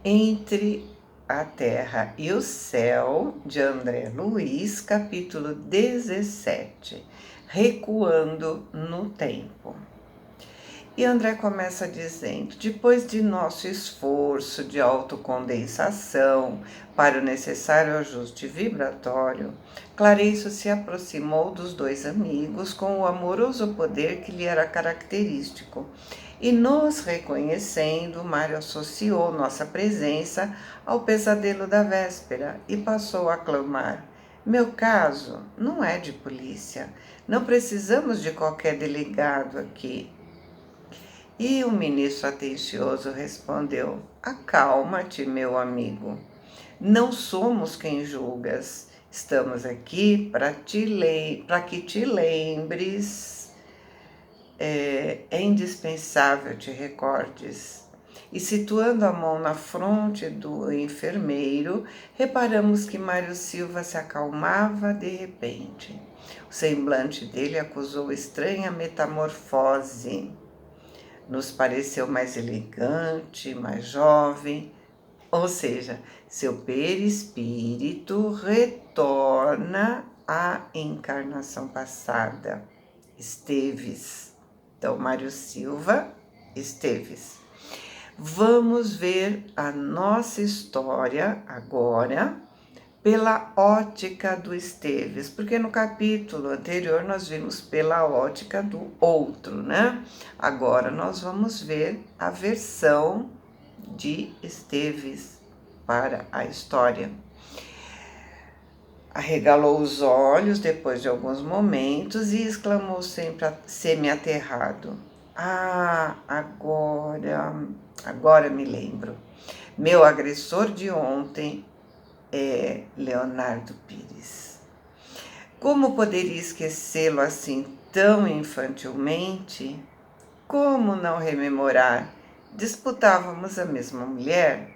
Entre a Terra e o Céu, de André Luiz, capítulo 17, Recuando no Tempo. E André começa dizendo: depois de nosso esforço de autocondensação para o necessário ajuste vibratório, Clareiço se aproximou dos dois amigos com o amoroso poder que lhe era característico. E nos reconhecendo, Mário associou nossa presença ao pesadelo da véspera e passou a clamar: meu caso não é de polícia. Não precisamos de qualquer delegado aqui. E o ministro atencioso respondeu: acalma-te, meu amigo. Não somos quem julgas. Estamos aqui para que te lembres, é indispensável te recordes. E situando a mão na fronte do enfermeiro, reparamos que Mário Silva se acalmava de repente. O semblante dele acusou estranha metamorfose. Nos pareceu mais elegante, mais jovem, ou seja, seu perispírito retorna à encarnação passada. Esteves. Então, Mário Silva Esteves. Vamos ver a nossa história agora pela ótica do Esteves, porque no capítulo anterior nós vimos pela ótica do outro, né? Agora nós vamos ver a versão de Esteves para a história. Arregalou os olhos depois de alguns momentos e exclamou sempre semi-aterrado: ah, agora me lembro. Meu agressor de ontem é Leonardo Pires. Como poderia esquecê-lo assim tão infantilmente? Como não rememorar? Disputávamos a mesma mulher.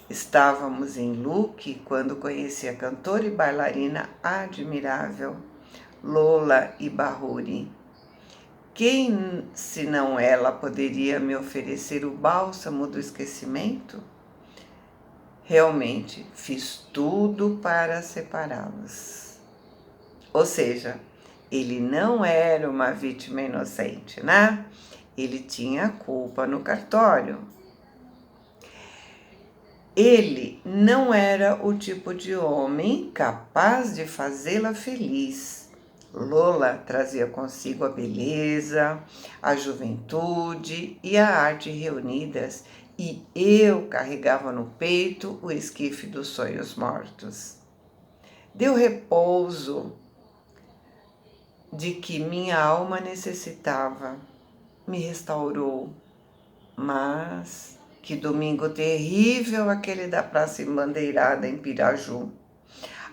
Estávamos em Luque quando conheci a cantora e bailarina admirável Lola Ibarruri. Quem, senão ela, poderia me oferecer o bálsamo do esquecimento? Realmente, fiz tudo para separá-los. Ou seja, ele não era uma vítima inocente, né? Ele tinha culpa no cartório. Ele não era o tipo de homem capaz de fazê-la feliz. Lola trazia consigo a beleza, a juventude e a arte reunidas, e eu carregava no peito o esquife dos sonhos mortos. Deu repouso de que minha alma necessitava, me restaurou, mas que domingo terrível aquele da praça embandeirada em Piraju.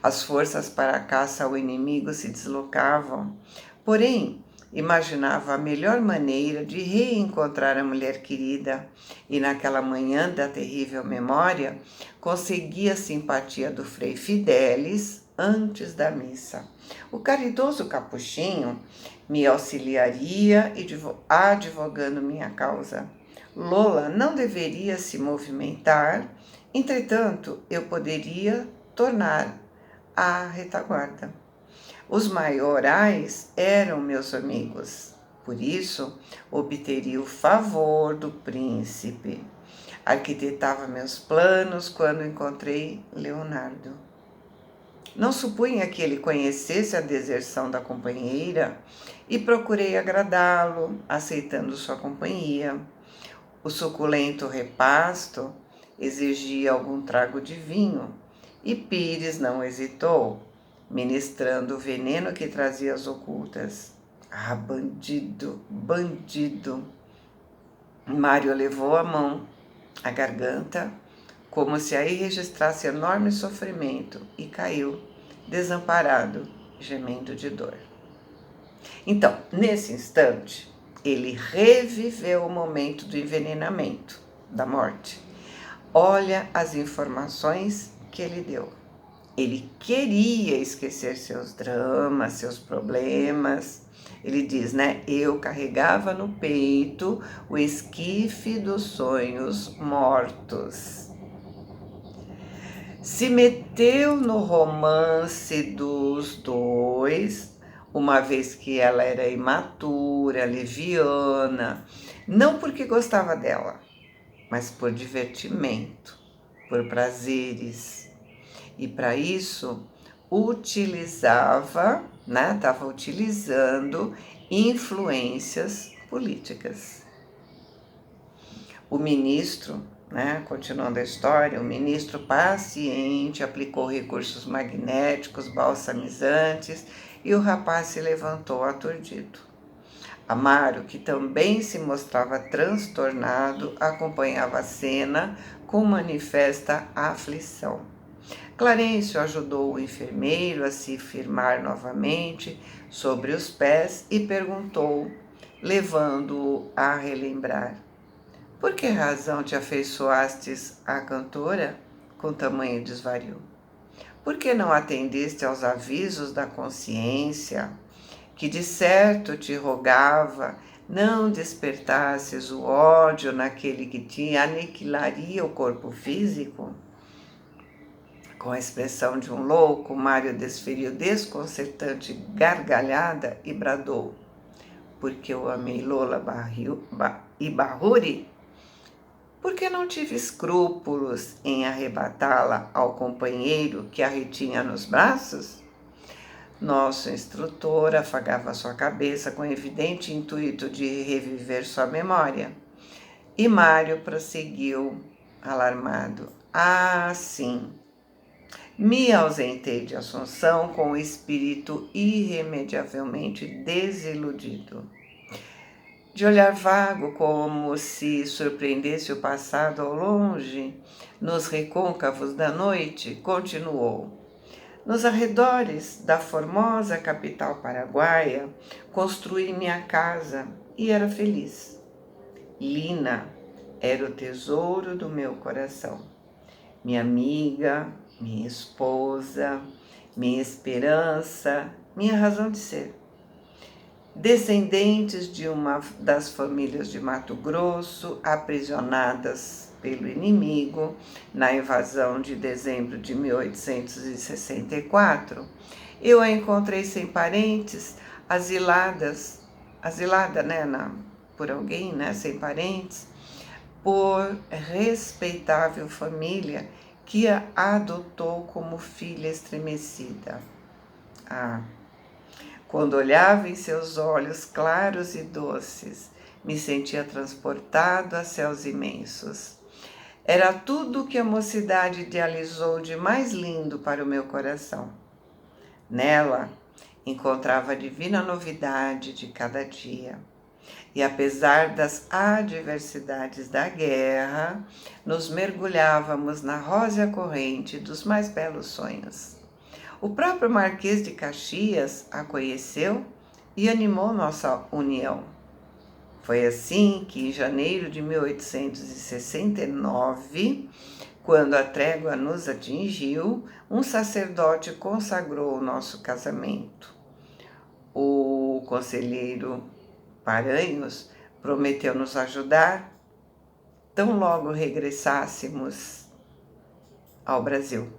As forças para a caça ao inimigo se deslocavam, porém imaginava a melhor maneira de reencontrar a mulher querida e naquela manhã da terrível memória consegui a simpatia do Frei Fidelis antes da missa. O caridoso capuchinho me auxiliaria advogando minha causa. Lola não deveria se movimentar, entretanto, eu poderia tornar a retaguarda. Os maiorais eram meus amigos, por isso obteria o favor do príncipe. Arquitetava meus planos quando encontrei Leonardo. Não supunha que ele conhecesse a deserção da companheira e procurei agradá-lo, aceitando sua companhia. O suculento repasto exigia algum trago de vinho e Pires não hesitou, ministrando o veneno que trazia as ocultas. Ah, bandido, bandido! Mário levou a mão à garganta, como se aí registrasse enorme sofrimento, e caiu, desamparado, gemendo de dor. Então, nesse instante, ele reviveu o momento do envenenamento, da morte. Olha as informações que ele deu. Ele queria esquecer seus dramas, seus problemas. Ele diz, né? Eu carregava no peito o esquife dos sonhos mortos. se meteu no romance dos dois, uma vez que ela era imatura, leviana, não porque gostava dela, mas por divertimento, por prazeres. E para isso utilizava, né, estava utilizando influências políticas. O ministro, né, continuando a história, o ministro paciente aplicou recursos magnéticos, balsamizantes, e o rapaz se levantou aturdido. Amaro, que também se mostrava transtornado, acompanhava a cena com manifesta aflição. Clarencio ajudou o enfermeiro a se firmar novamente sobre os pés e perguntou, levando-o a relembrar: por que razão te afeiçoastes à cantora com tamanho desvario? Por que não atendeste aos avisos da consciência, que de certo te rogava não despertasses o ódio naquele que te aniquilaria o corpo físico? Com a expressão de um louco, Mário desferiu desconcertante gargalhada e bradou: porque eu amei Lola e Barruri? Porque não tive escrúpulos em arrebatá-la ao companheiro que a retinha nos braços? Nosso instrutor afagava sua cabeça com evidente intuito de reviver sua memória. E Mário prosseguiu, alarmado: ah, sim. Me ausentei de Assunção com o espírito irremediavelmente desiludido. De olhar vago, como se surpreendesse o passado ao longe, nos recôncavos da noite, continuou: nos arredores da formosa capital paraguaia, construí minha casa e era feliz. Lina era o tesouro do meu coração, minha amiga, minha esposa, minha esperança, minha razão de ser. Descendentes de uma das famílias de Mato Grosso, aprisionadas pelo inimigo na invasão de dezembro de 1864, eu a encontrei sem parentes, asilada, né, por alguém, né, sem parentes, por respeitável família que a adotou como filha estremecida. Ah, quando olhava em seus olhos claros e doces, me sentia transportado a céus imensos. Era tudo o que a mocidade idealizou de mais lindo para o meu coração. Nela, encontrava a divina novidade de cada dia. E apesar das adversidades da guerra, nos mergulhávamos na rósea corrente dos mais belos sonhos. O próprio Marquês de Caxias a conheceu e animou nossa união. Foi assim que, em janeiro de 1869, quando a trégua nos atingiu, um sacerdote consagrou o nosso casamento. O conselheiro Paranhos prometeu nos ajudar tão logo regressássemos ao Brasil,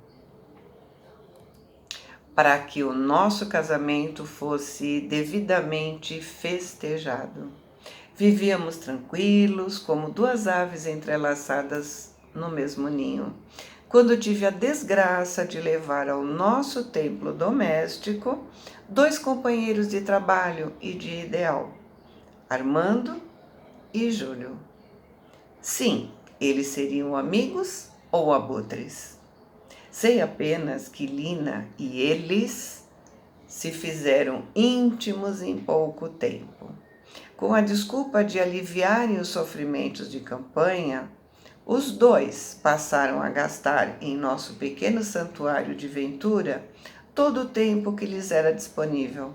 para que o nosso casamento fosse devidamente festejado. Vivíamos tranquilos, como duas aves entrelaçadas no mesmo ninho, quando tive a desgraça de levar ao nosso templo doméstico 2 companheiros de trabalho e de ideal, Armando e Júlio. Sim, eles seriam amigos ou abutres. Sei apenas que Lina e eles se fizeram íntimos em pouco tempo. Com a desculpa de aliviarem os sofrimentos de campanha, os dois passaram a gastar em nosso pequeno santuário de Ventura todo o tempo que lhes era disponível.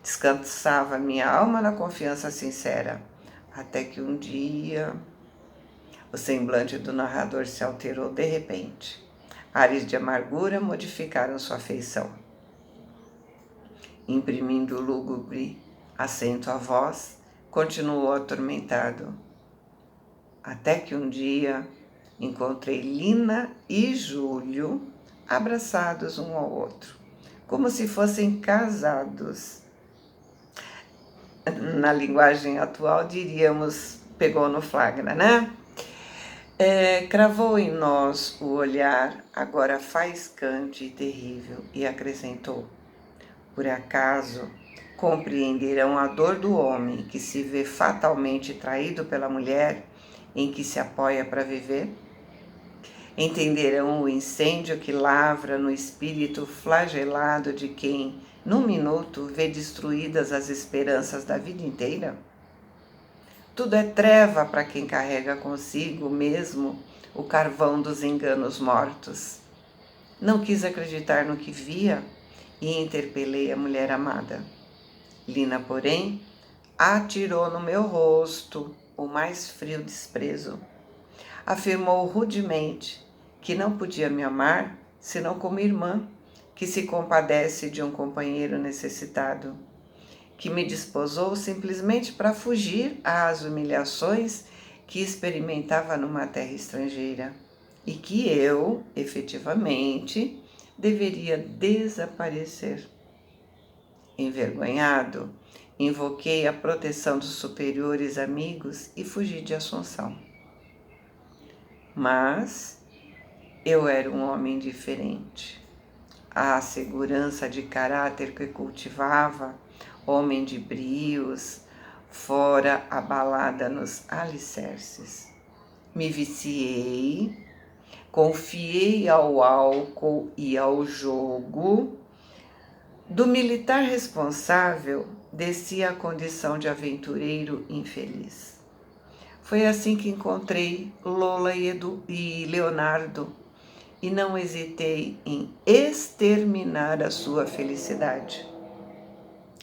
Descansava minha alma na confiança sincera, até que um dia o semblante do narrador se alterou de repente. Ares de amargura modificaram sua feição. Imprimindo lúgubre acento à voz, continuou atormentado. Até que um dia encontrei Lina e Júlio abraçados um ao outro, como se fossem casados. Na linguagem atual, diríamos, pegou no flagra, né? Cravou em nós o olhar, agora faiscante e terrível, e acrescentou: por acaso compreenderão a dor do homem que se vê fatalmente traído pela mulher em que se apoia para viver? Entenderão o incêndio que lavra no espírito flagelado de quem, num minuto, vê destruídas as esperanças da vida inteira? Tudo é treva para quem carrega consigo mesmo o carvão dos enganos mortos. Não quis acreditar no que via e interpelei a mulher amada. Lina, porém, atirou no meu rosto o mais frio desprezo. Afirmou rudemente que não podia me amar senão como irmã que se compadece de um companheiro necessitado, que me desposou simplesmente para fugir às humilhações que experimentava numa terra estrangeira e que eu, efetivamente, deveria desaparecer. Envergonhado, invoquei a proteção dos superiores amigos e fugi de Assunção. Mas eu era um homem diferente. A segurança de caráter que cultivava, homem de brios, fora abalada nos alicerces. Me viciei, confiei ao álcool e ao jogo. Do militar responsável, desci à condição de aventureiro infeliz. Foi assim que encontrei Lola e Leonardo, e não hesitei em exterminar a sua felicidade.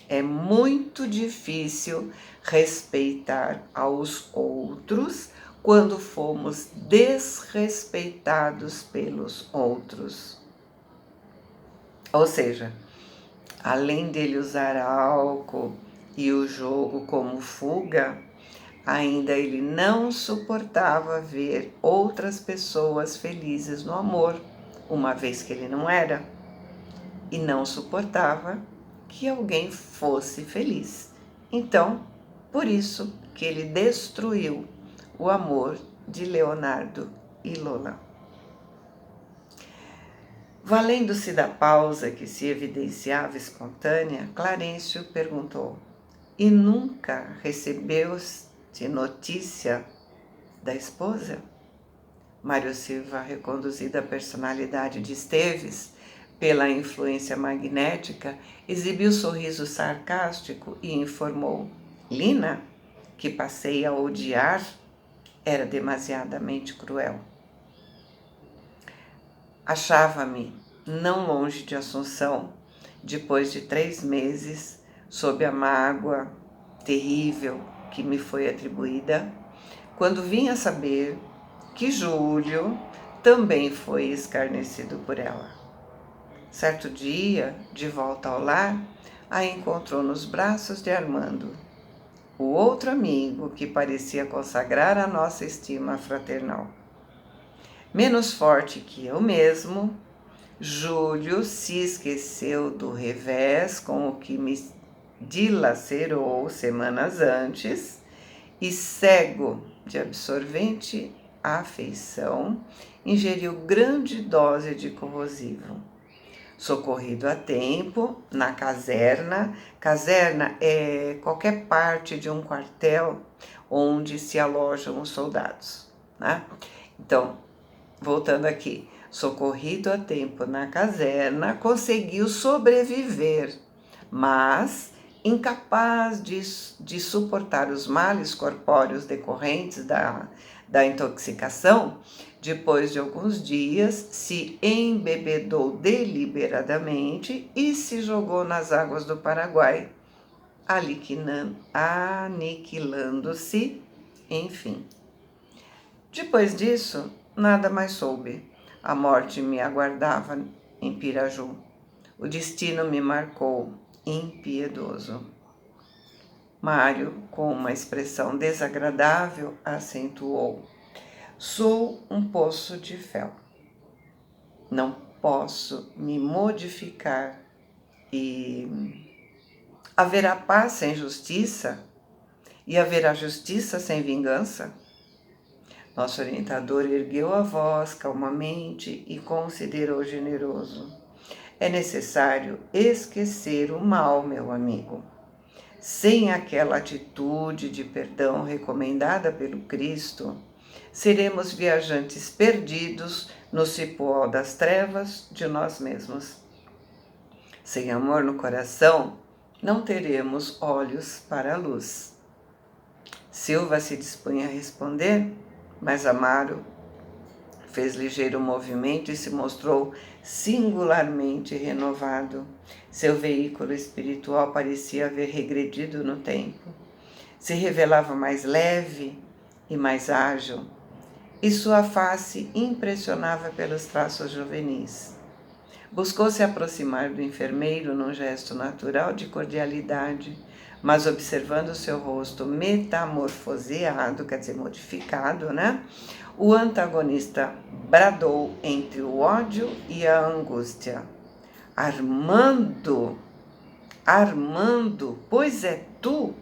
É muito difícil respeitar aos outros quando fomos desrespeitados pelos outros. Ou seja, além dele usar álcool e o jogo como fuga, ainda ele não suportava ver outras pessoas felizes no amor, uma vez que ele não era, e não suportava que alguém fosse feliz. Então, por isso que ele destruiu o amor de Leonardo e Lola. Valendo-se da pausa que se evidenciava espontânea, Clarencio perguntou: e nunca recebeu-se notícia da esposa? Mário Silva, reconduzido à personalidade de Esteves pela influência magnética, exibiu sorriso sarcástico e informou: Lina, que passei a odiar, era demasiadamente cruel. Achava-me não longe de Assunção, depois de 3 meses, sob a mágoa terrível que me foi atribuída, quando vim a saber que Júlio também foi escarnecido por ela. Certo dia, de volta ao lar, a encontrou nos braços de Armando, o outro amigo que parecia consagrar a nossa estima fraternal. Menos forte que eu mesmo, Júlio se esqueceu do revés com o que me dilacerou semanas antes e, cego de absorvente afeição, ingeriu grande dose de corrosivo. Socorrido a tempo, na caserna é qualquer parte de um quartel onde se alojam os soldados, né? Então, voltando aqui, socorrido a tempo na caserna, conseguiu sobreviver, mas incapaz de suportar os males corpóreos decorrentes da intoxicação, depois de alguns dias, se embebedou deliberadamente e se jogou nas águas do Paraguai, aniquilando-se, enfim. Depois disso, nada mais soube. A morte me aguardava em Piraju. O destino me marcou, impiedoso. Mário, com uma expressão desagradável, acentuou: sou um poço de fel. Não posso me modificar e haverá paz sem justiça? E haverá justiça sem vingança? Nosso orientador ergueu a voz calmamente e considerou generoso. É necessário esquecer o mal, meu amigo. Sem aquela atitude de perdão recomendada pelo Cristo, seremos viajantes perdidos no cipó das trevas de nós mesmos. Sem amor no coração, não teremos olhos para a luz. Silva se dispunha a responder, mas Amaro fez ligeiro movimento e se mostrou singularmente renovado. Seu veículo espiritual parecia haver regredido no tempo. Se revelava mais leve e mais ágil, e sua face impressionava pelos traços juvenis. Buscou se aproximar do enfermeiro num gesto natural de cordialidade, mas observando seu rosto metamorfoseado, quer dizer, modificado, né? O antagonista bradou entre o ódio e a angústia. Armando, Armando, pois é tu?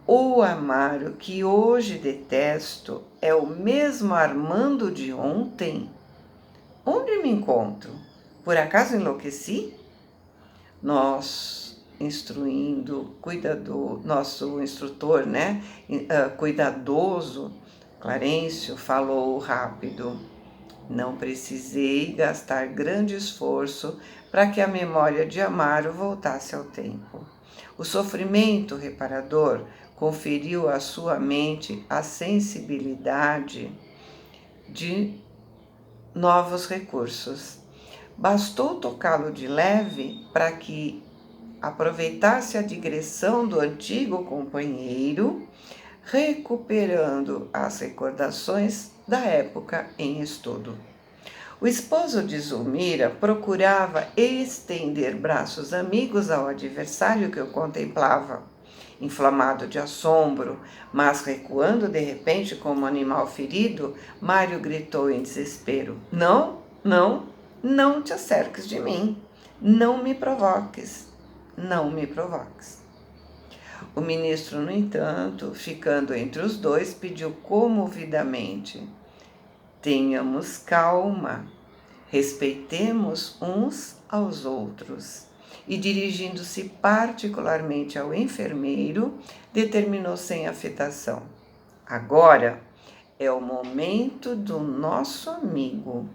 O Amaro que hoje detesto é o mesmo Armando de ontem? Onde me encontro? Por acaso enlouqueci? Nosso instrutor, né, cuidadoso, Clarencio, falou rápido. Não precisei gastar grande esforço para que a memória de Amaro voltasse ao tempo. O sofrimento reparador conferiu à sua mente a sensibilidade de novos recursos. Bastou tocá-lo de leve para que aproveitasse a digressão do antigo companheiro, recuperando as recordações da época em estudo. O esposo de Zulmira procurava estender braços amigos ao adversário que o contemplava, inflamado de assombro, mas recuando de repente como um animal ferido, Mário gritou em desespero: Não, não, não te acerques de mim, não me provoques, não me provoques. O ministro, no entanto, ficando entre os dois, pediu comovidamente: tenhamos calma, respeitemos uns aos outros. E dirigindo-se particularmente ao enfermeiro, determinou sem afetação: agora é o momento do nosso amigo.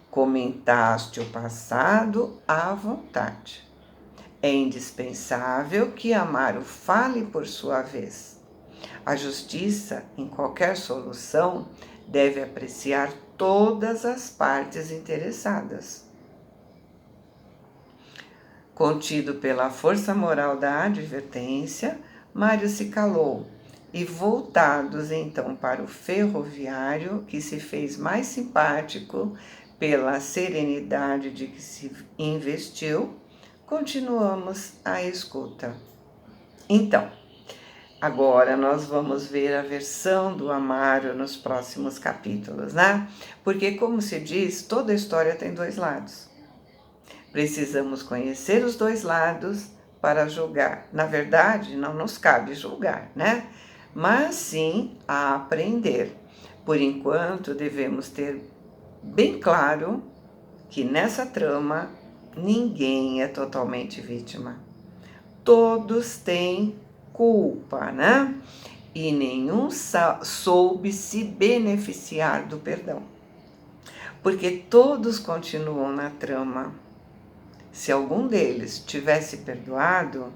Comentaste o passado à vontade. É indispensável que Amaro fale por sua vez. A justiça, em qualquer solução, deve apreciar todas as partes interessadas. Contido pela força moral da advertência, Mário se calou e, voltados então para o ferroviário, que se fez mais simpático pela serenidade de que se investiu, continuamos a escuta. Então, agora nós vamos ver a versão do Amaro nos próximos capítulos, né? Porque, como se diz, toda história tem dois lados. Precisamos conhecer os dois lados para julgar. Na verdade, não nos cabe julgar, né? Mas sim a aprender. Por enquanto, devemos ter bem claro que nessa trama ninguém é totalmente vítima. Todos têm culpa, né? E nenhum soube se beneficiar do perdão. Porque todos continuam na trama. Se algum deles tivesse perdoado,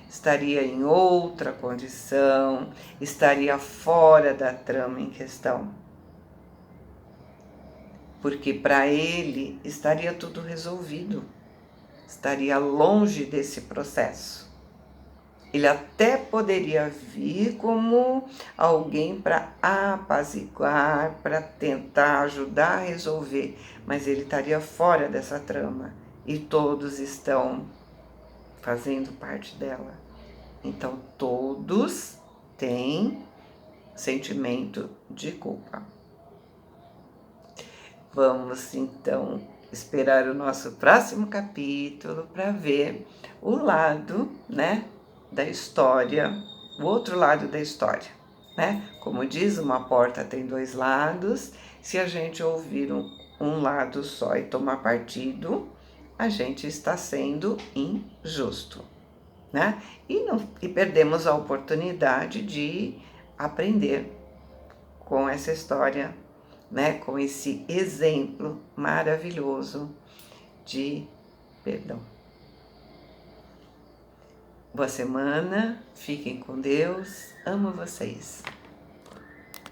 estaria em outra condição, estaria fora da trama em questão. Porque para ele estaria tudo resolvido, estaria longe desse processo. Ele até poderia vir como alguém para apaziguar, para tentar ajudar a resolver, mas ele estaria fora dessa trama e todos estão fazendo parte dela. Então, todos têm sentimento de culpa. Vamos, então, esperar o nosso próximo capítulo para ver o lado, né, da história, o outro lado da história, né? Como diz, uma porta tem dois lados. Se a gente ouvir um lado só e tomar partido, a gente está sendo injusto, né? E perdemos a oportunidade de aprender com essa história, né? Com esse exemplo maravilhoso de perdão. Boa semana, fiquem com Deus, amo vocês.